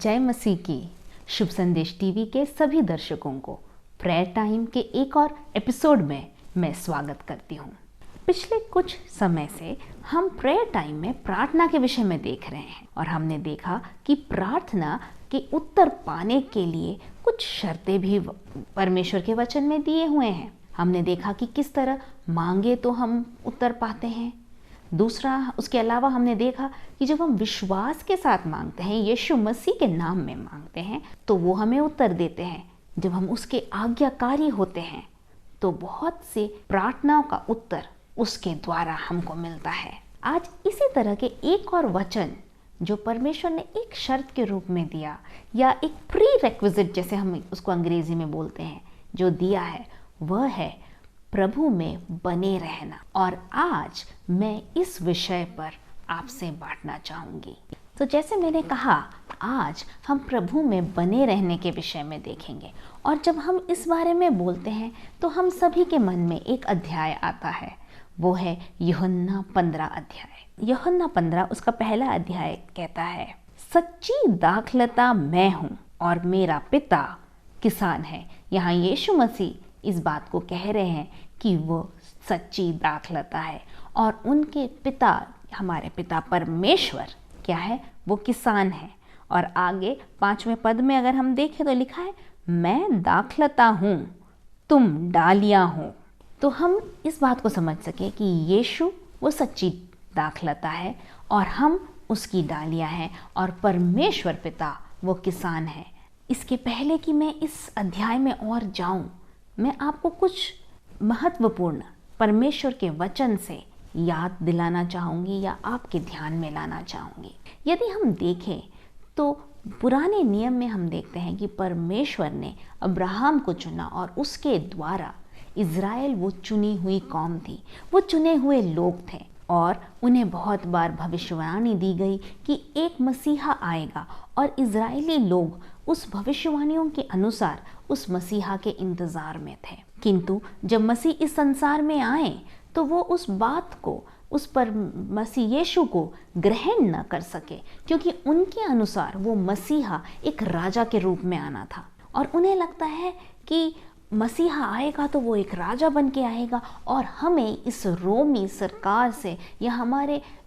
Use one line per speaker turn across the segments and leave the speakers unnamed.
जय मसीह की। शुभ संदेश टीवी के सभी दर्शकों को प्रेयर टाइम के एक और एपिसोड में मैं स्वागत करती हूँ। पिछले कुछ समय से हम प्रेयर टाइम में प्रार्थना के विषय में देख रहे हैं और हमने देखा कि प्रार्थना के उत्तर पाने के लिए कुछ शर्तें भी परमेश्वर के वचन में दिए हुए हैं। हमने देखा कि किस तरह मांगे तो हम उत्तर पाते हैं। दूसरा, उसके अलावा हमने देखा कि जब हम विश्वास के साथ मांगते हैं, यीशु मसीह के नाम में मांगते हैं, तो वो हमें उत्तर देते हैं। जब हम उसके आज्ञाकारी होते हैं तो बहुत से प्रार्थनाओं का उत्तर उसके द्वारा हमको मिलता है। आज इसी तरह के एक और वचन जो परमेश्वर ने एक शर्त के रूप में दिया, या एक प्री रेक्विजिट जैसे हम उसको अंग्रेजी में बोलते हैं, जो दिया है, वह है प्रभु में बने रहना। और आज मैं इस विषय पर आपसे बांटना चाहूँगी। तो जैसे मैंने कहा, आज हम प्रभु में बने रहने के विषय में देखेंगे। और जब हम इस बारे में बोलते हैं तो हम सभी के मन में एक अध्याय आता है, वो है यूहन्ना 15 अध्याय। यूहन्ना 15 उसका पहला अध्याय कहता है, सच्ची दाखलता मैं हूँ और मेरा पिता किसान है। यहाँ यीशु मसीह इस बात को कह रहे हैं कि वो सच्ची दाखलता है और उनके पिता, हमारे पिता परमेश्वर क्या है, वो किसान है। और आगे 5वें पद में अगर हम देखें तो लिखा है, मैं दाखलता हूँ, तुम डालियाँ हो। तो हम इस बात को समझ सके कि यीशु वो सच्ची दाखलता है और हम उसकी डालियाँ हैं और परमेश्वर पिता वो किसान है। इसके पहले कि मैं इस अध्याय में और जाऊं, मैं आपको कुछ महत्वपूर्ण परमेश्वर के वचन से याद दिलाना चाहूँगी या आपके ध्यान में लाना चाहूँगी। यदि हम देखें तो पुराने नियम में हम देखते हैं कि परमेश्वर ने अब्राहम को चुना और उसके द्वारा इज़राइल वो चुनी हुई कौम थी, वो चुने हुए लोग थे। और उन्हें बहुत बार भविष्यवाणी दी गई कि एक मसीहा आएगा और इज़राइली लोग उस भविष्यवाणियों के अनुसार उस मसीहा के इंतज़ार में थे। किंतु जब मसीह इस संसार में आए तो वो उस बात को, उस पर मसीह यीशु को ग्रहण न कर सके, क्योंकि उनके अनुसार वो मसीहा एक राजा के रूप में आना था। और उन्हें लगता है कि मसीहा आएगा तो वो एक राजा बन के आएगा और हमें इस रोमी सरकार से या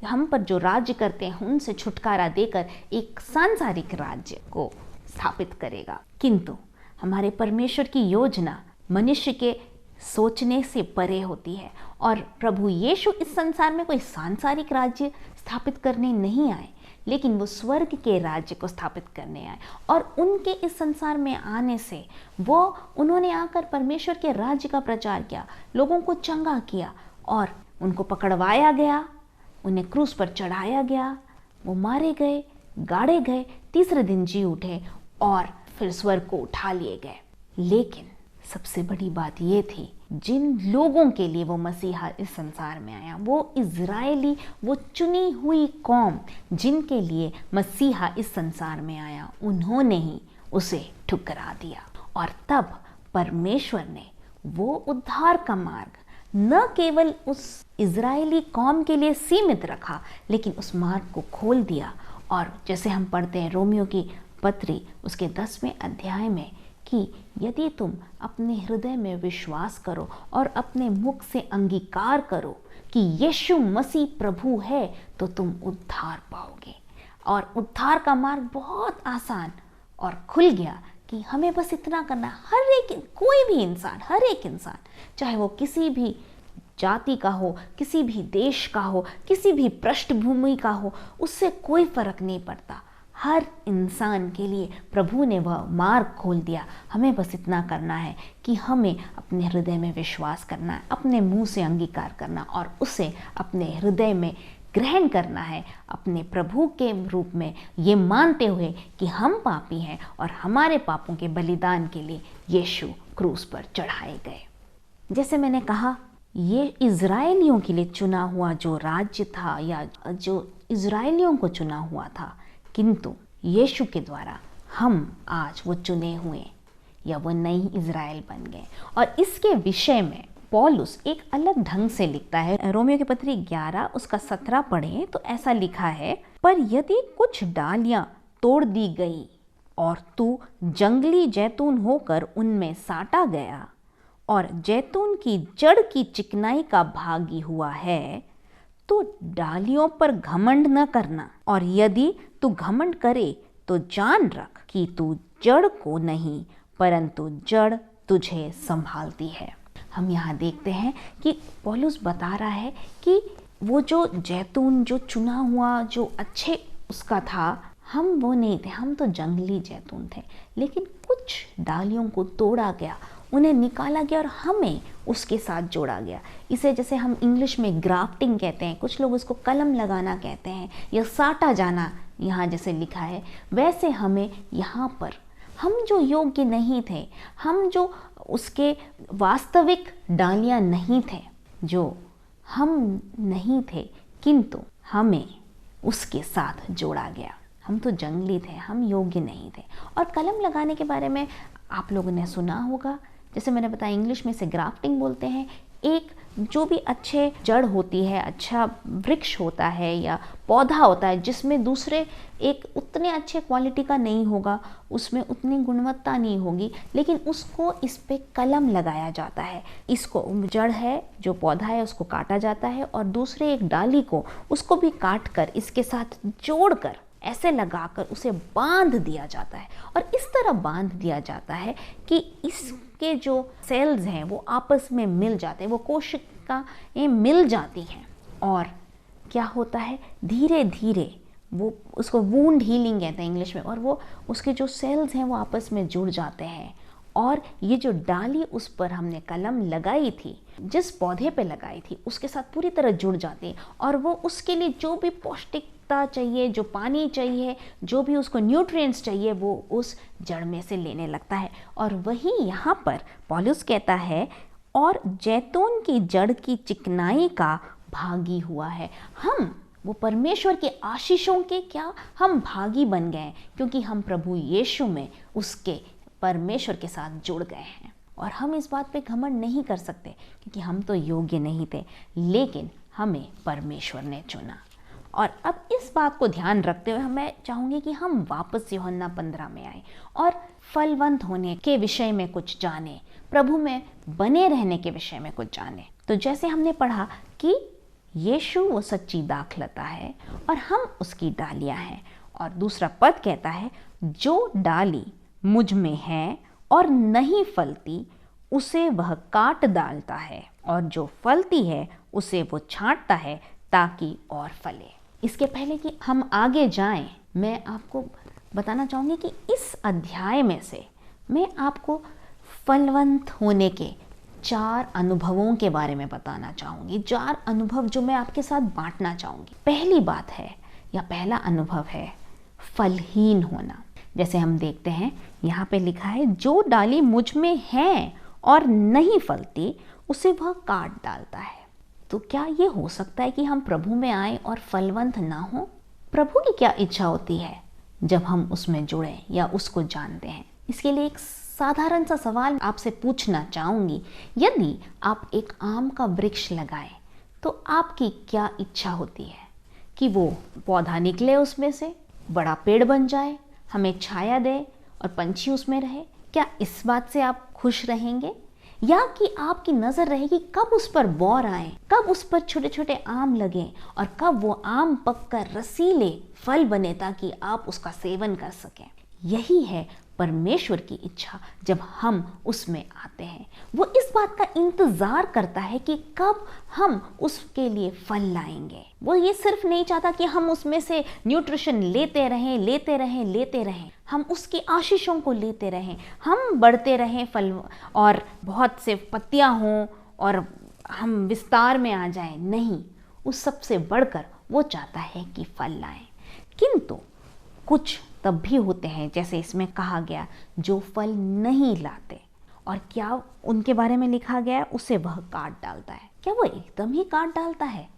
हम पर जो राज्य करते हैं उनसे छुटकारा देकर एक सांसारिक राज्य को स्थापित करेगा। किंतु हमारे परमेश्वर की योजना मनुष्य के सोचने से परे होती है और प्रभु यीशु इस संसार में कोई सांसारिक राज्य स्थापित करने नहीं आए, लेकिन वो स्वर्ग के राज्य को स्थापित करने आए। और उनके इस संसार में आने से उन्होंने आकर परमेश्वर के राज्य का प्रचार किया, लोगों को चंगा किया और उनको पकड़वाया गया, उन्हें क्रूस पर चढ़ाया गया, वो मारे गए, गाड़े गए, तीसरे दिन जी उठे और फिर स्वर्ग को उठा लिए गए। लेकिन सबसे बड़ी बात ये थी, जिन लोगों के लिए वो मसीहा इस संसार में आया, वो इज़राइली, वो चुनी हुई कौम जिनके लिए मसीहा इस संसार में आया, उन्होंने ही उसे ठुकरा दिया। और तब परमेश्वर ने वो उद्धार का मार्ग न केवल उस इज़राइली कौम के लिए सीमित रखा, लेकिन उस मार्ग को खोल दिया। और जैसे हम पढ़ते हैं रोमियो की पत्री उसके 10वें अध्याय में कि यदि तुम अपने हृदय में विश्वास करो और अपने मुख से अंगीकार करो कि यीशु मसीह प्रभु है, तो तुम उद्धार पाओगे। और उद्धार का मार्ग बहुत आसान और खुल गया कि हमें बस इतना करना, कोई भी इंसान, हर एक इंसान, चाहे वो किसी भी जाति का हो, किसी भी देश का हो, किसी भी पृष्ठभूमि का हो, उससे कोई फर्क नहीं पड़ता। हर इंसान के लिए प्रभु ने वह मार्ग खोल दिया। हमें बस इतना करना है कि हमें अपने हृदय में विश्वास करना है, अपने मुंह से अंगीकार करना और उसे अपने हृदय में ग्रहण करना है, अपने प्रभु के रूप में, ये मानते हुए कि हम पापी हैं और हमारे पापों के बलिदान के लिए यीशु क्रूस पर चढ़ाए गए। जैसे मैंने कहा, ये इज़राइलियों के लिए चुना हुआ जो राज्य था या जो इज़राइलियों को चुना हुआ था, किंतु यीशु के द्वारा हम आज वो चुने हुए या वो नई इज़राइल बन गए। और इसके विषय में पौलुस एक अलग ढंग से लिखता है। रोमियो की पत्री 11 उसका 17 पढ़ें तो ऐसा लिखा है, पर यदि कुछ डालियां तोड़ दी गई और तू जंगली जैतून होकर उनमें साटा गया और जैतून की जड़ की चिकनाई का भागी हुआ है, तो डालियों पर घमंड न करना, और यदि तू घमंड करे तो जान रख कि तू जड़ को नहीं परंतु जड़ तुझे संभालती है। हम यहाँ देखते हैं कि पौलुस बता रहा है कि वो जो जैतून, जो चुना हुआ, जो अच्छे उसका था, हम वो नहीं थे, हम तो जंगली जैतून थे। लेकिन कुछ डालियों को तोड़ा गया, उन्हें निकाला गया और हमें उसके साथ जोड़ा गया। इसे जैसे हम इंग्लिश में ग्राफ्टिंग कहते हैं, कुछ लोग उसको कलम लगाना कहते हैं, या साटा जाना यहाँ जैसे लिखा है, वैसे हमें यहाँ पर, हम जो योग्य नहीं थे, हम जो उसके वास्तविक डालियाँ नहीं थे, जो हम नहीं थे, किंतु हमें उसके साथ जोड़ा गया। हम तो जंगली थे, हम योग्य नहीं थे। और कलम लगाने के बारे में आप लोगों ने सुना होगा, जैसे मैंने बताया इंग्लिश में से ग्राफ्टिंग बोलते हैं। एक जो भी अच्छे जड़ होती है, अच्छा वृक्ष होता है या पौधा होता है, जिसमें दूसरे एक उतने अच्छे क्वालिटी का नहीं होगा, उसमें उतनी गुणवत्ता नहीं होगी, लेकिन उसको इस पे कलम लगाया जाता है। इसको जड़ है, जो पौधा है, उसको काटा जाता है और दूसरे एक डाली को, उसको भी काट कर इसके साथ जोड़कर ऐसे लगाकर उसे बांध दिया जाता है। और इस तरह बांध दिया जाता है कि इसके जो सेल्स हैं वो आपस में मिल जाते हैं, वो कोशिकाएं मिल जाती हैं, और क्या होता है, धीरे धीरे वो, उसको वूंड हीलिंग कहते हैं इंग्लिश में, और वो उसके जो सेल्स हैं वो आपस में जुड़ जाते हैं। और ये जो डाली उस पर हमने कलम लगाई थी, जिस पौधे पे लगाई थी, उसके साथ पूरी तरह जुड़ जाती है, और वो उसके लिए जो भी पौष्टिकता चाहिए, जो पानी चाहिए, जो भी उसको न्यूट्रिएंट्स चाहिए, वो उस जड़ में से लेने लगता है। और वही यहाँ पर पौलुस कहता है, और जैतून की जड़ की चिकनाई का भागी हुआ है। हम वो परमेश्वर के आशीषों के क्या हम भागी बन गए, क्योंकि हम प्रभु यीशु में उसके परमेश्वर के साथ जुड़ गए हैं। और हम इस बात पे घमंड नहीं कर सकते, क्योंकि हम तो योग्य नहीं थे, लेकिन हमें परमेश्वर ने चुना। और अब इस बात को ध्यान रखते हुए मैं चाहूँगी कि हम वापस यूहन्ना 15 में आए और फलवंत होने के विषय में कुछ जाने, प्रभु में बने रहने के विषय में कुछ जाने। तो जैसे हमने पढ़ा कि यीशु वो सच्ची दाखलता है और हम उसकी डालियाँ हैं। और दूसरा पद कहता है, जो डाली मुझ में है और नहीं फलती, उसे वह काट डालता है, और जो फलती है उसे वो छांटता है ताकि और फले। इसके पहले कि हम आगे जाएं, मैं आपको बताना चाहूँगी कि इस अध्याय में से मैं आपको फलवंत होने के 4 अनुभवों के बारे में बताना चाहूँगी। 4 अनुभव जो मैं आपके साथ बांटना चाहूँगी। पहली बात है, या पहला अनुभव है, फलहीन होना। जैसे हम देखते हैं यहाँ पे लिखा है, जो डाली मुझ में है और नहीं फलती, उसे वह काट डालता है। तो क्या ये हो सकता है कि हम प्रभु में आए और फलवंत ना हो? प्रभु की क्या इच्छा होती है जब हम उसमें जुड़े या उसको जानते हैं? इसके लिए एक साधारण सा सवाल आपसे पूछना चाहूँगी। यदि आप एक आम का वृक्ष लगाएं, तो आपकी क्या इच्छा होती है? कि वो पौधा निकले, उसमें से बड़ा पेड़ बन जाए, हमें छाया दे और पंछी उसमें रहे? क्या इस बात से आप खुश रहेंगे? या कि आपकी नज़र रहेगी कब उस पर बौर आए, कब उस पर छोटे छोटे आम लगें और कब वो आम पककर रसीले फल बने ताकि आप उसका सेवन कर सकें? यही है परमेश्वर की इच्छा जब हम उसमें आते हैं। वो इस बात का इंतज़ार करता है कि कब हम उसके लिए फल लाएंगे। वो ये सिर्फ नहीं चाहता कि हम उसमें से न्यूट्रिशन लेते रहें, लेते रहें, लेते रहें, हम उसकी आशीषों को लेते रहें, हम बढ़ते रहें फल और बहुत से पत्तियां हों और हम विस्तार में आ जाएं। नहीं, उस सबसे बढ़कर वो चाहता है कि फल लाएं। किंतु कुछ तब भी होते हैं, जैसे इसमें कहा गया, जो फल नहीं लाते। और क्या उनके बारे में लिखा गया है? उसे वह काट डालता है। क्या वो एकदम ही काट डालता है?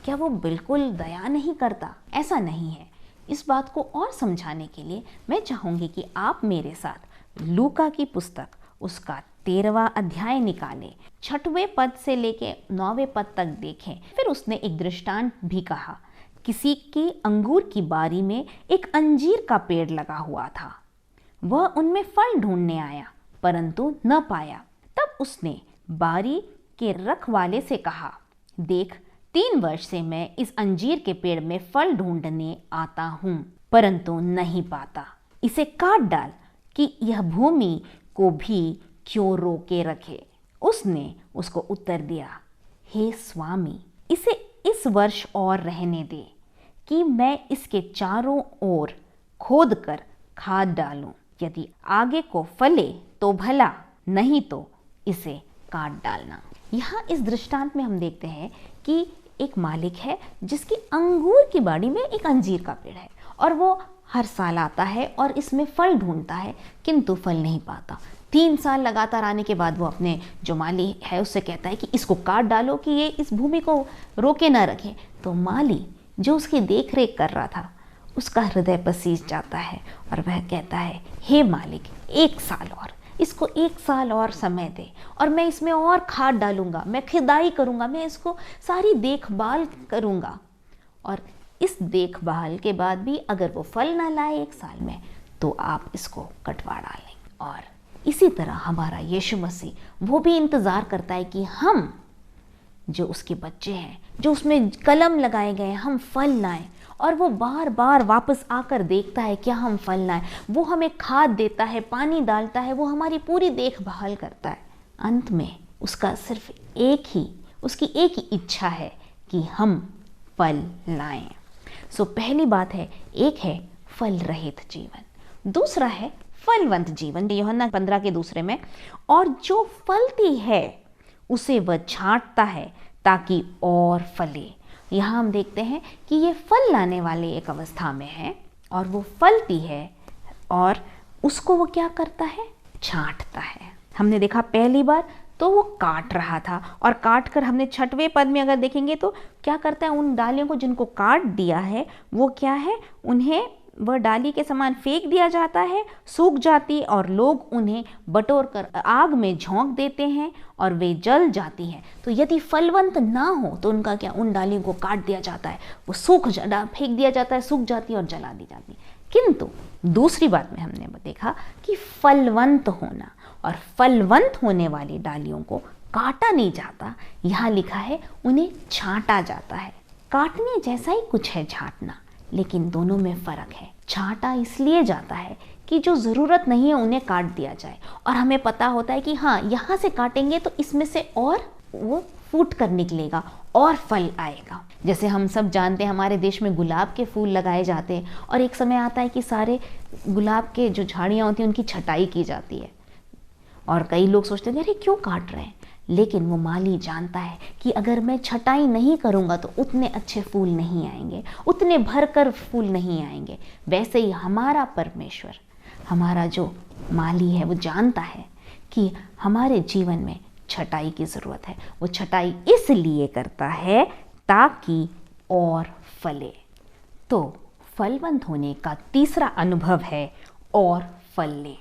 क्या वो बिल्कुल दया नहीं करता? ऐसा नहीं है। इस बात को और समझाने के लिए मैं चाहूँगी कि आप मेरे साथ लूका की पुस्तक उसका 13वां अध्याय निकालें, 6वें पद से लेके 9वें पद तक देखें। फिर उसने एक दृष्टांत भी कहा। किसी की अंगूर की बारी में एक अंजीर का पेड़ लगा हुआ था। वह उनमें फल ढूंढने आया परंतु न पाया। तब उसने बारी के रखवाले से कहा, देख, 3 वर्ष से मैं इस अंजीर के पेड़ में फल ढूंढने आता हूँ परंतु नहीं पाता। इसे काट डाल कि यह भूमि को भी क्यों रोके रखे। उसने उसको उत्तर दिया, हे स्वामी, इसे इस वर्ष और रहने दे कि मैं इसके चारों ओर खोद कर खाद डालूं। यदि आगे को फले तो भला, नहीं तो इसे काट डालना। यहाँ इस दृष्टांत में हम देखते हैं कि एक मालिक है जिसकी अंगूर की बाड़ी में एक अंजीर का पेड़ है और वो हर साल आता है और इसमें फल ढूंढता है किंतु फल नहीं पाता। 3 साल लगातार आने के बाद वो अपने जो माली है उससे कहता है कि इसको काट डालो कि ये इस भूमि को रोके ना रखे। तो माली जो उसकी देख रेख कर रहा था उसका हृदय पसीज जाता है और वह कहता है, हे मालिक, 1 साल और, इसको 1 साल और समय दे और मैं इसमें और खाद डालूंगा, मैं खुदाई करूंगा, मैं इसको सारी देखभाल करूंगा और इस देखभाल के बाद भी अगर वो फल ना लाए 1 साल में तो आप इसको कटवा डालें। और इसी तरह हमारा यीशु मसीह वो भी इंतज़ार करता है कि हम जो उसके बच्चे हैं, जो उसमें कलम लगाए गए हैं, हम फल लाएं और वो बार बार वापस आकर देखता है क्या हम फल लाएं। वो हमें खाद देता है, पानी डालता है, वो हमारी पूरी देखभाल करता है। अंत में उसका सिर्फ उसकी एक ही इच्छा है कि हम फल लाएं। सो पहली बात है, एक है फल रहित जीवन, दूसरा है फलवंत जीवन, यूहन्ना 15 के दूसरे में। और जो फलती है उसे वह छांटता है ताकि और फले। यहाँ हम देखते हैं कि ये फल लाने वाले एक अवस्था में है और वो फलती है और उसको वो क्या करता है, छांटता है। हमने देखा पहली बार तो वो काट रहा था और काट कर हमने 6वें पद में अगर देखेंगे तो क्या करता है, उन डालियों को जिनको काट दिया है वो क्या है, उन्हें वह डाली के समान फेंक दिया जाता है, सूख जाती और लोग उन्हें बटोर कर आग में झोंक देते हैं और वे जल जाती हैं। तो यदि फलवंत ना हो तो उनका क्या, उन डालियों को काट दिया जाता है, वो फेंक दिया जाता है, सूख जाती है और जला दी जाती है। किंतु दूसरी बात में हमने देखा कि फलवंत होना और फलवंत होने वाली डालियों को काटा नहीं जाता, यहाँ लिखा है उन्हें छांटा जाता है। काटने जैसा ही कुछ है छांटना, लेकिन दोनों में फर्क है। छांटा इसलिए जाता है कि जो ज़रूरत नहीं है उन्हें काट दिया जाए और हमें पता होता है कि हाँ, यहाँ से काटेंगे तो इसमें से और वो फूट कर निकलेगा और फल आएगा। जैसे हम सब जानते हैं हमारे देश में गुलाब के फूल लगाए जाते हैं और एक समय आता है कि सारे गुलाब के जो झाड़ियाँ होती हैं उनकी छटाई की जाती है और कई लोग सोचते हैं अरे क्यों काट रहे हैं, लेकिन वो माली जानता है कि अगर मैं छटाई नहीं करूँगा तो उतने अच्छे फूल नहीं आएंगे, उतने भरकर फूल नहीं आएंगे। वैसे ही हमारा परमेश्वर, हमारा जो माली है, वो जानता है कि हमारे जीवन में छटाई की ज़रूरत है। वो छटाई इसलिए करता है ताकि और फले। तो फलवंत होने का तीसरा अनुभव है और फलने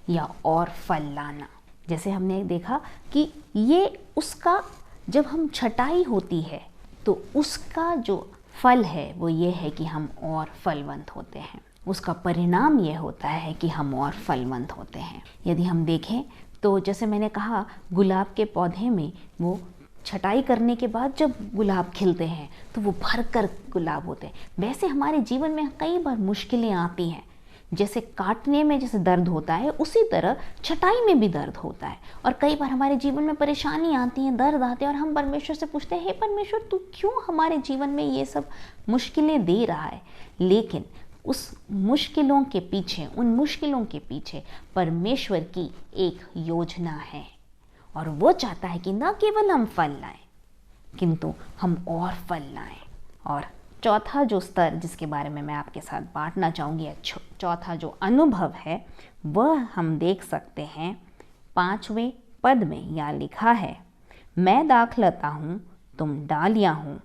या और फल लाना। जैसे हमने देखा कि ये उसका जब हम छटाई होती है तो उसका जो फल है वो ये है कि हम और फलवंत होते हैं। उसका परिणाम ये होता है कि हम और फलवंत होते हैं। यदि हम देखें तो जैसे मैंने कहा गुलाब के पौधे में वो छटाई करने के बाद जब गुलाब खिलते हैं तो वो भरकर गुलाब होते हैं। वैसे हमारे जीवन में कई बार मुश्किलें आती हैं, जैसे काटने में जैसे दर्द होता है उसी तरह छटाई में भी दर्द होता है। और कई बार हमारे जीवन में परेशानी आती है, दर्द आते हैं और हम परमेश्वर से पूछते हैं, हे परमेश्वर तू क्यों हमारे जीवन में ये सब मुश्किलें दे रहा है। लेकिन उस मुश्किलों के पीछे, उन मुश्किलों के पीछे परमेश्वर की एक योजना है और वो चाहता है कि न केवल हम फल लाएं किंतु हम और फल लाएं। और चौथा जो स्तर जिसके बारे में मैं आपके साथ बांटना चाहूँगी, चौथा जो अनुभव है वह हम देख सकते हैं 5वें पद में। यहाँ लिखा है, मैं दाखलता हूँ, तुम डालियाँ हो,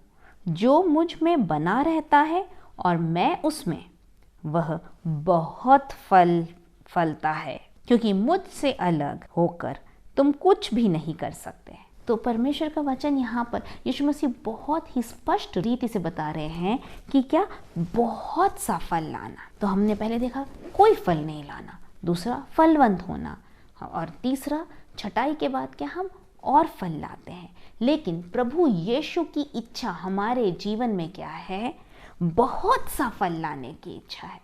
जो मुझ में बना रहता है और मैं उसमें, वह बहुत फलता है, क्योंकि मुझसे अलग होकर तुम कुछ भी नहीं कर सकते। तो परमेश्वर का वचन यहाँ पर यीशु मसीह बहुत ही स्पष्ट रीति से बता रहे हैं कि क्या बहुत सा फल लाना। तो हमने पहले देखा कोई फल नहीं लाना, दूसरा फलवंत होना, और तीसरा छटाई के बाद क्या हम और फल लाते हैं। लेकिन प्रभु यीशु की इच्छा हमारे जीवन में क्या है? बहुत सा फल लाने की इच्छा है।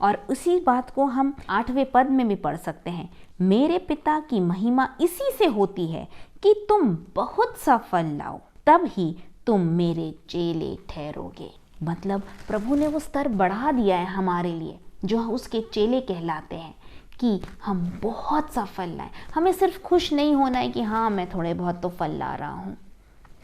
और उसी बात को हम 8वें पद में भी पढ़ सकते हैं, मेरे पिता की महिमा इसी से होती है कि तुम बहुत सा फल लाओ, तब ही तुम मेरे चेले ठहरोगे। मतलब प्रभु ने वो स्तर बढ़ा दिया है हमारे लिए, जो उसके चेले कहलाते हैं, कि हम बहुत सा फल लाएं। हमें सिर्फ खुश नहीं होना है कि हाँ मैं थोड़े बहुत तो फल ला रहा हूँ,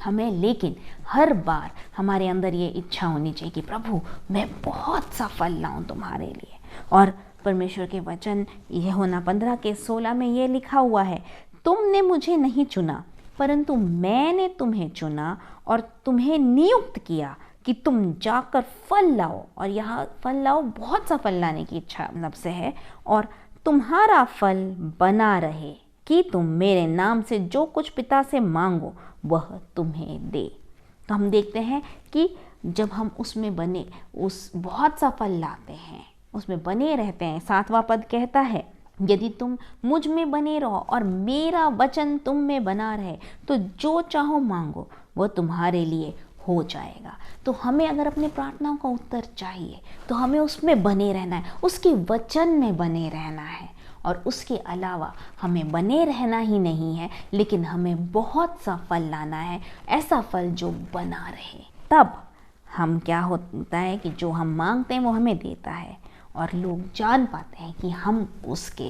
हमें लेकिन हर बार हमारे अंदर ये इच्छा होनी चाहिए कि प्रभु मैं बहुत सा फल लाऊं तुम्हारे लिए। और परमेश्वर के वचन यूहन्ना 15:16 में ये लिखा हुआ है, तुमने मुझे नहीं चुना परंतु मैंने तुम्हें चुना और तुम्हें नियुक्त किया कि तुम जाकर फल लाओ। और यहाँ फल लाओ, बहुत सा फल लाने की इच्छा मतलब से है, और तुम्हारा फल बना रहे, कि तुम मेरे नाम से जो कुछ पिता से मांगो वह तुम्हें दे। तो हम देखते हैं कि जब हम उसमें बने, उस बहुत सा फल लाते हैं, उसमें बने रहते हैं। 7वां पद कहता है, यदि तुम मुझ में बने रहो और मेरा वचन तुम में बना रहे तो जो चाहो मांगो वो तुम्हारे लिए हो जाएगा। तो हमें अगर अपने प्रार्थनाओं का उत्तर चाहिए तो हमें उसमें बने रहना है, उसके वचन में बने रहना है। और उसके अलावा हमें बने रहना ही नहीं है, लेकिन हमें बहुत सा फल लाना है, ऐसा फल जो बना रहे। तब हम क्या होता है कि जो हम मांगते हैं वो हमें देता है, और लोग जान पाते हैं कि हम उसके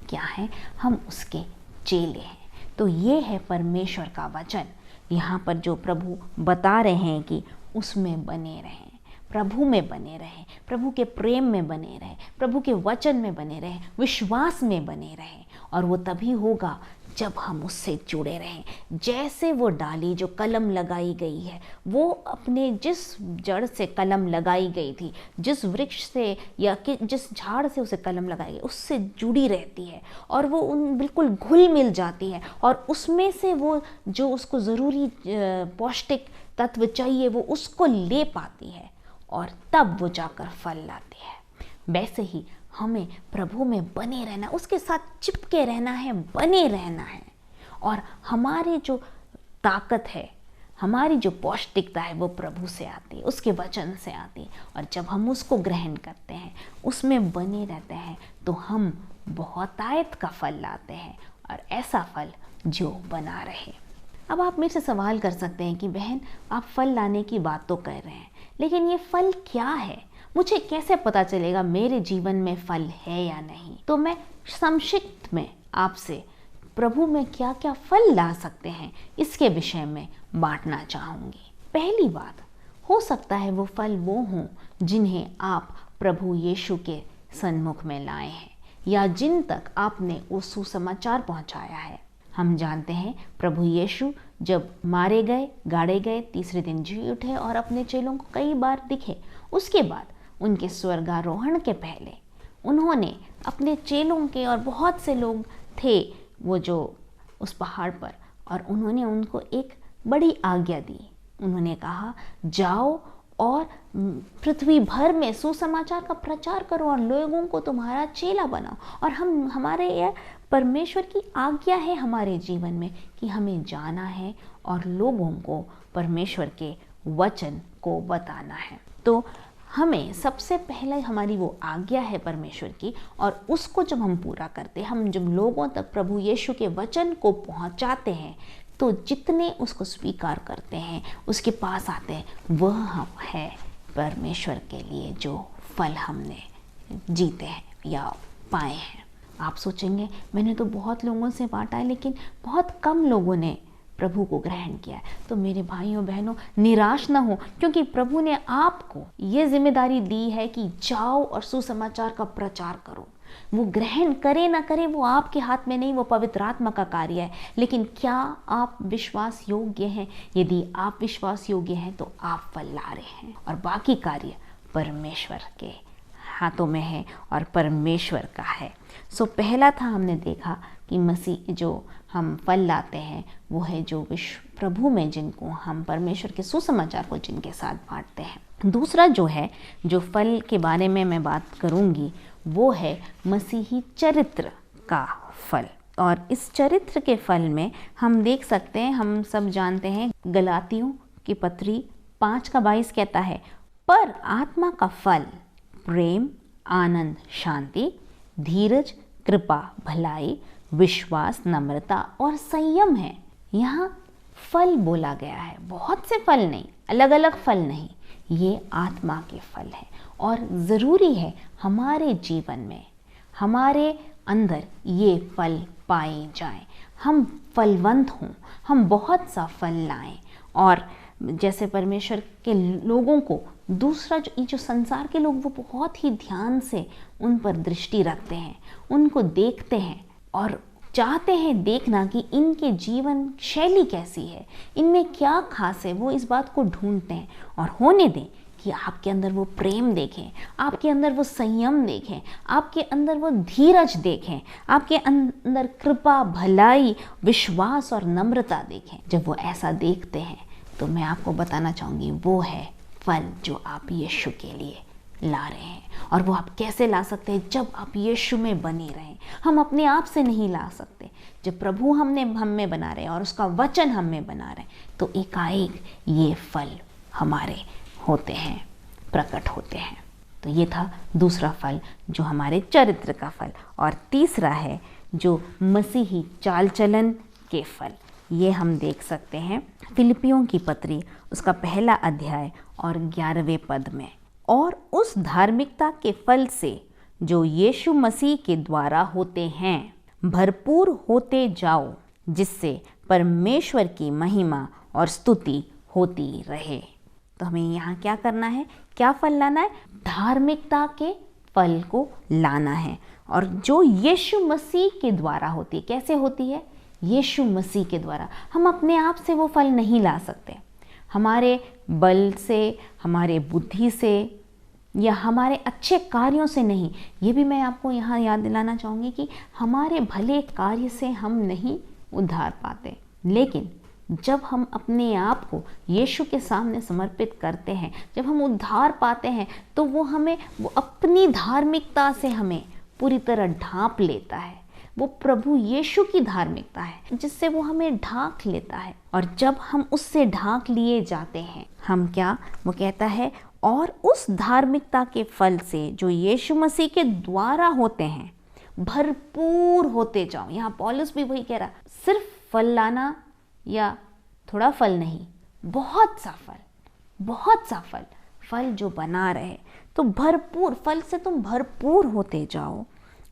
क्या हैं, हम उसके चेले हैं। तो ये है परमेश्वर का वचन। यहाँ पर जो प्रभु बता रहे हैं कि उसमें बने रहें, प्रभु में बने रहें, प्रभु के प्रेम में बने रहें, प्रभु के वचन में बने रहें, विश्वास में बने रहें। और वो तभी होगा जब हम उससे जुड़े रहें। जैसे वो डाली जो कलम लगाई गई है, वो अपने जिस जड़ से कलम लगाई गई थी, जिस वृक्ष से या कि जिस झाड़ से उसे कलम लगाई गई, उससे जुड़ी रहती है और वो उन बिल्कुल घुल मिल जाती है, और उसमें से वो जो उसको ज़रूरी पौष्टिक तत्व चाहिए वो उसको ले पाती है, और तब वो जाकर फल लाती है। वैसे ही हमें प्रभु में बने रहना, उसके साथ चिपके रहना है, बने रहना है। और हमारी जो ताकत है, हमारी जो पौष्टिकता है वो प्रभु से आती है, उसके वचन से आती है। और जब हम उसको ग्रहण करते हैं, उसमें बने रहते हैं, तो हम बहुतायत का फल लाते हैं, और ऐसा फल जो बना रहे। अब आप मेरे से सवाल कर सकते हैं कि बहन आप फल लाने की बात तो कर रहे हैं, लेकिन ये फल क्या है? मुझे कैसे पता चलेगा मेरे जीवन में फल है या नहीं? तो मैं संक्षिप्त में आपसे प्रभु में क्या क्या फल ला सकते हैं इसके विषय में बांटना चाहूँगी। पहली बात, हो सकता है वो फल वो हों जिन्हें आप प्रभु यीशु के सन्मुख में लाए हैं, या जिन तक आपने वो सुसमाचार पहुँचाया है। हम जानते हैं प्रभु यीशु जब मारे गए, गाड़े गए, तीसरे दिन जी उठे और अपने चेलों को कई बार दिखे। उसके बाद उनके स्वर्गारोहण के पहले उन्होंने अपने चेलों के, और बहुत से लोग थे वो जो उस पहाड़ पर, और उन्होंने उनको एक बड़ी आज्ञा दी। उन्होंने कहा, जाओ और पृथ्वी भर में सुसमाचार का प्रचार करो और लोगों को तुम्हारा चेला बनाओ। और हमारे यह परमेश्वर की आज्ञा है हमारे जीवन में कि हमें जाना है और लोगों को परमेश्वर के वचन को बताना है। तो हमें सबसे पहले हमारी वो आज्ञा है परमेश्वर की, और उसको जब हम पूरा करते हैं, हम जब लोगों तक प्रभु यीशु के वचन को पहुंचाते हैं, तो जितने उसको स्वीकार करते हैं, उसके पास आते हैं, वह हम है परमेश्वर के लिए जो फल हमने जीते हैं या पाए हैं। आप सोचेंगे मैंने तो बहुत लोगों से बांटा है, लेकिन बहुत कम लोगों ने प्रभु को ग्रहण किया है। तो मेरे भाइयों बहनों, निराश ना हो, क्योंकि प्रभु ने आपको ये जिम्मेदारी दी है कि जाओ और सुसमाचार का प्रचार करो। वो ग्रहण करे ना करे वो आपके हाथ में नहीं, वो पवित्र आत्मा का कार्य है। लेकिन क्या आप विश्वास योग्य हैं? यदि आप विश्वास योग्य हैं तो आप फल ला रहे हैं, और बाकी कार्य परमेश्वर के हाथों में है और परमेश्वर का है। सो पहला था, हमने देखा कि मसीह जो हम फल लाते हैं वो है जो विश्व प्रभु में, जिनको हम परमेश्वर के सुसमाचार को जिनके साथ बांटते हैं। दूसरा जो है, जो फल के बारे में मैं बात करूंगी, वो है मसीही चरित्र का फल। और इस चरित्र के फल में हम देख सकते हैं, हम सब जानते हैं, गलातियों की पत्री 5:22 कहता है, पर आत्मा का फल प्रेम, आनंद, शांति, धीरज, कृपा, भलाई, विश्वास, नम्रता और संयम है। यहाँ फल बोला गया है, बहुत से फल नहीं, अलग अलग फल नहीं, ये आत्मा के फल हैं। और ज़रूरी है हमारे जीवन में, हमारे अंदर ये फल पाए जाएं, हम फलवंत हों, हम बहुत सा फल लाएं। और जैसे परमेश्वर के लोगों को दूसरा जो संसार के लोग, वो बहुत ही ध्यान से उन पर दृष्टि रखते हैं, उनको देखते हैं और चाहते हैं देखना कि इनके जीवन शैली कैसी है, इनमें क्या खास है, वो इस बात को ढूंढते हैं। और होने दें कि आपके अंदर वो प्रेम देखें, आपके अंदर वो संयम देखें, आपके अंदर वो धीरज देखें, आपके अंदर कृपा, भलाई, विश्वास और नम्रता देखें। जब वो ऐसा देखते हैं तो मैं आपको बताना चाहूँगी, वो है फल जो आप यीशु के लिए ला रहे हैं। और वो आप कैसे ला सकते हैं? जब आप यीशु में बने रहें। हम अपने आप से नहीं ला सकते। जब प्रभु हम में बना रहे हैं और उसका वचन हम में बना रहे हैं, तो एकाएक ये फल हमारे होते हैं, प्रकट होते हैं। तो ये था दूसरा फल, जो हमारे चरित्र का फल। और तीसरा है जो मसीही चाल चलन के फल। ये हम देख सकते हैं फिलिपियों की पत्री, उसका 1 अध्याय और 11वें पद में। और उस धार्मिकता के फल से जो यीशु मसीह के द्वारा होते हैं, भरपूर होते जाओ, जिससे परमेश्वर की महिमा और स्तुति होती रहे। तो हमें यहाँ क्या करना है? क्या फल लाना है? धार्मिकता के फल को लाना है। और जो यीशु मसीह के द्वारा होती है। कैसे होती है? यीशु मसीह के द्वारा। हम अपने आप से वो फल नहीं ला सकते, हमारे बल से, हमारे बुद्धि से या हमारे अच्छे कार्यों से नहीं। ये भी मैं आपको यहाँ याद दिलाना चाहूँगी कि हमारे भले कार्य से हम नहीं उद्धार पाते, लेकिन जब हम अपने आप को यीशु के सामने समर्पित करते हैं, जब हम उद्धार पाते हैं, तो वो अपनी धार्मिकता से हमें पूरी तरह ढांप लेता है। वो प्रभु यीशु की धार्मिकता है जिससे वो हमें ढांक लेता है। और जब हम उससे ढांक लिए जाते हैं, हम क्या, वो कहता है, और उस धार्मिकता के फल से जो यीशु मसीह के द्वारा होते हैं, भरपूर होते जाओ। यहाँ पौलुस भी वही कह रहा, सिर्फ फल लाना या थोड़ा फल नहीं, बहुत सा फल, फल जो बना रहे। तो भरपूर फल से तुम भरपूर होते जाओ,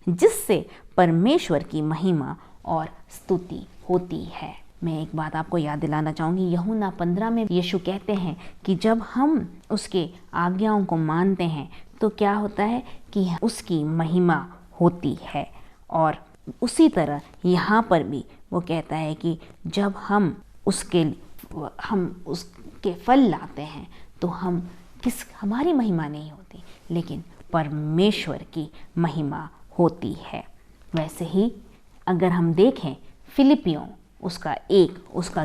जिससे परमेश्वर की महिमा और स्तुति होती है। मैं एक बात आपको याद दिलाना चाहूँगी, यूहन्ना 15 में यीशु कहते हैं कि जब हम उसके आज्ञाओं को मानते हैं तो क्या होता है कि उसकी महिमा होती है। और उसी तरह यहाँ पर भी वो कहता है कि जब हम उसके फल लाते हैं तो हमारी महिमा नहीं होती, लेकिन परमेश्वर की महिमा होती है। वैसे ही अगर हम देखें फिलिपियों उसका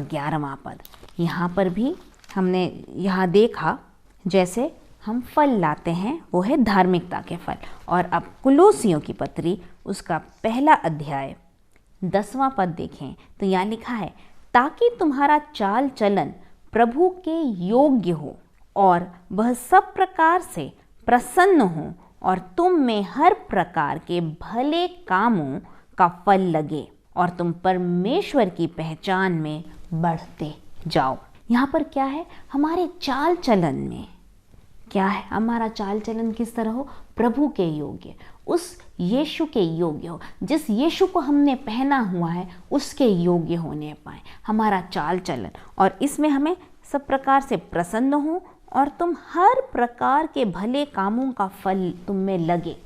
11वां पद, यहाँ पर भी हमने यहाँ देखा जैसे हम फल लाते हैं, वो है धार्मिकता के फल। और अब कुलोसियों की पत्री उसका 1 अध्याय 10वां पद देखें तो यहाँ लिखा है, ताकि तुम्हारा चाल चलन प्रभु के योग्य हो और वह सब प्रकार से प्रसन्न हो और तुम में हर प्रकार के भले कामों का फल लगे और तुम परमेश्वर की पहचान में बढ़ते जाओ। यहाँ पर क्या है? हमारे चाल चलन में क्या है? हमारा चाल चलन किस तरह हो? प्रभु के योग्य, उस यीशु के योग्य हो। जिस यीशु को हमने पहना हुआ है उसके योग्य होने पाए हमारा चाल चलन। और इसमें हमें सब प्रकार से प्रसन्न हो और तुम हर प्रकार के भले कामों का फल तुम में लगे।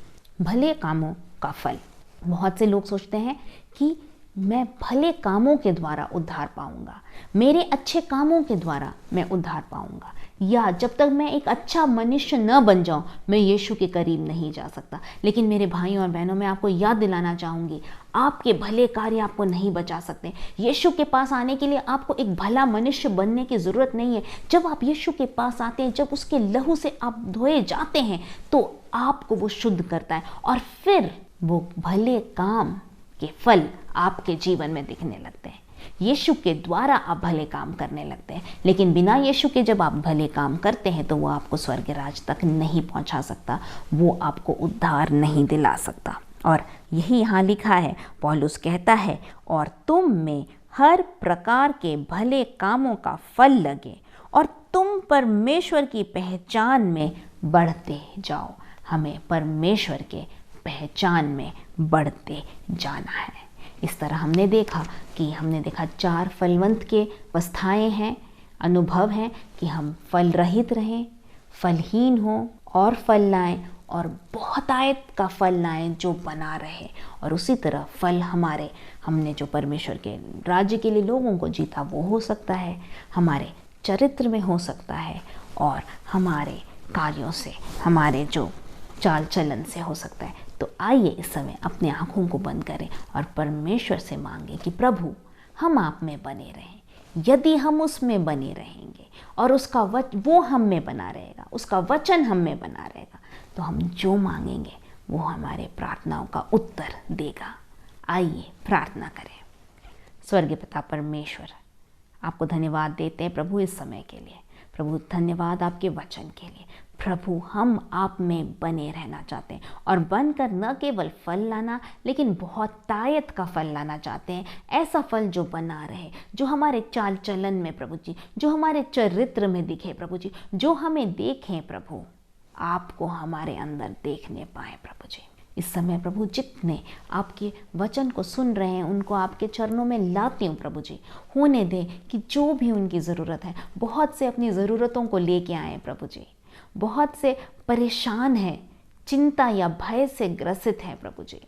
भले कामों का फल। बहुत से लोग सोचते हैं कि मैं भले कामों के द्वारा उद्धार पाऊंगा, मेरे अच्छे कामों के द्वारा मैं उद्धार पाऊंगा, या जब तक मैं एक अच्छा मनुष्य न बन जाऊं, मैं यीशु के करीब नहीं जा सकता। लेकिन मेरे भाइयों और बहनों, मैं आपको याद दिलाना चाहूँगी, आपके भले कार्य आपको नहीं बचा सकते। यीशु के पास आने के लिए आपको एक भला मनुष्य बनने की ज़रूरत नहीं है। जब आप यीशु के पास आते हैं, जब उसके लहू से आप धोए जाते हैं, तो आपको वो शुद्ध करता है और फिर वो भले काम के फल आपके जीवन में दिखने लगते हैं। यीशु के द्वारा आप भले काम करने लगते हैं, लेकिन बिना यीशु के जब आप भले काम करते हैं तो वो आपको स्वर्ग राज तक नहीं पहुंचा सकता, वो आपको उद्धार नहीं दिला सकता। और यही यहाँ लिखा है, पौलुस कहता है, और तुम में हर प्रकार के भले कामों का फल लगे और तुम परमेश्वर की पहचान में बढ़ते जाओ। हमें परमेश्वर के पहचान में बढ़ते जाना है। इस तरह हमने देखा 4 फलवंत के अवस्थाएं हैं, अनुभव हैं कि हम फल रहित रहें, फलहीन हों और फल लाएं, और बहुतायत का फल लाएं जो बना रहे। और उसी तरह फल हमने जो परमेश्वर के राज्य के लिए लोगों को जीता, वो हो सकता है, हमारे चरित्र में हो सकता है, और हमारे कार्यों से, हमारे जो चाल चलन से हो सकता है। तो आइए इस समय अपने आँखों को बंद करें और परमेश्वर से मांगें कि प्रभु, हम आप में बने रहें। यदि हम उसमें बने रहेंगे और वो हम में बना रहेगा, उसका वचन हम में बना रहेगा, तो हम जो मांगेंगे वो हमारे प्रार्थनाओं का उत्तर देगा। आइए प्रार्थना करें। स्वर्गीय पिता परमेश्वर, आपको धन्यवाद देते हैं प्रभु इस समय के लिए। प्रभु धन्यवाद आपके वचन के लिए। प्रभु, हम आप में बने रहना चाहते हैं और बनकर न केवल फल लाना, लेकिन बहुतायत का फल लाना चाहते हैं। ऐसा फल जो बना रहे, जो हमारे चाल चलन में प्रभु जी, जो हमारे चरित्र में दिखे प्रभु जी, जो हमें देखें प्रभु, आपको हमारे अंदर देखने पाए प्रभु जी। इस समय प्रभु, जितने आपके वचन को सुन रहे हैं, उनको आपके चरणों में लाती हूँ प्रभु जी। होने दें कि जो भी उनकी ज़रूरत है, बहुत से अपनी ज़रूरतों को लेके आए प्रभु जी। बहुत से परेशान हैं, चिंता या भय से ग्रसित हैं प्रभु जी।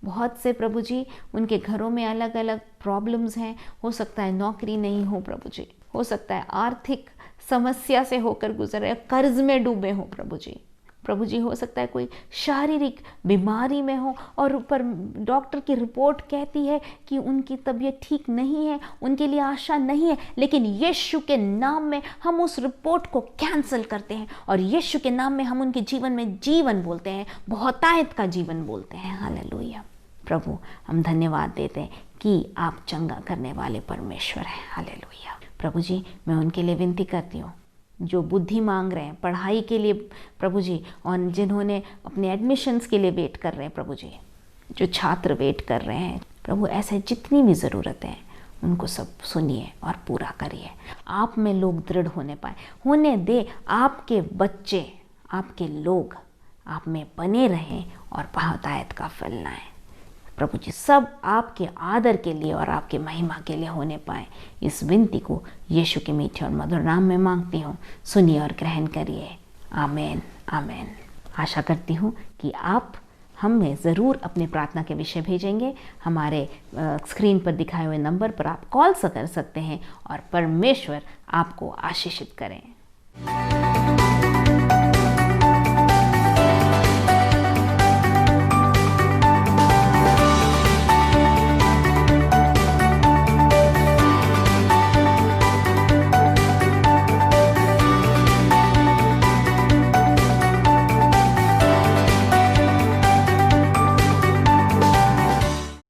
बहुत से प्रभु जी, उनके घरों में अलग अलग प्रॉब्लम्स हैं। हो सकता है नौकरी नहीं हो प्रभु जी, हो सकता है आर्थिक समस्या से होकर गुजरे, कर्ज में डूबे हो प्रभु जी। प्रभु जी, हो सकता है कोई शारीरिक बीमारी में हो और ऊपर डॉक्टर की रिपोर्ट कहती है कि उनकी तबीयत ठीक नहीं है, उनके लिए आशा नहीं है। लेकिन यीशु के नाम में हम उस रिपोर्ट को कैंसिल करते हैं और यीशु के नाम में हम उनके जीवन में जीवन बोलते हैं, बहुतायत का जीवन बोलते हैं। हालेलुया। प्रभु, हम धन्यवाद देते हैं कि आप चंगा करने वाले परमेश्वर हैं। हालेलुया। प्रभु जी, मैं उनके लिए विनती करती हूँ जो बुद्धि मांग रहे हैं पढ़ाई के लिए प्रभु जी, और जिन्होंने अपने एडमिशन्स के लिए वेट कर रहे हैं प्रभु जी, जो छात्र वेट कर रहे हैं प्रभु, ऐसे जितनी भी ज़रूरतें हैं उनको सब सुनिए और पूरा करिए। आप में लोग दृढ़ होने पाए, होने दे आपके बच्चे, आपके लोग आप में बने रहें और बहुतायत का फल लाएं प्रभु जी। सब आपके आदर के लिए और आपके महिमा के लिए होने पाए। इस विनती को यीशु के मीठे और मधुर नाम में मांगती हूँ, सुनिए और ग्रहण करिए। आमीन आमीन। आशा करती हूँ कि आप हमें ज़रूर अपनी प्रार्थना के विषय भेजेंगे। हमारे स्क्रीन पर दिखाए हुए नंबर पर आप कॉल कर सकते हैं और परमेश्वर आपको आशीषित करें।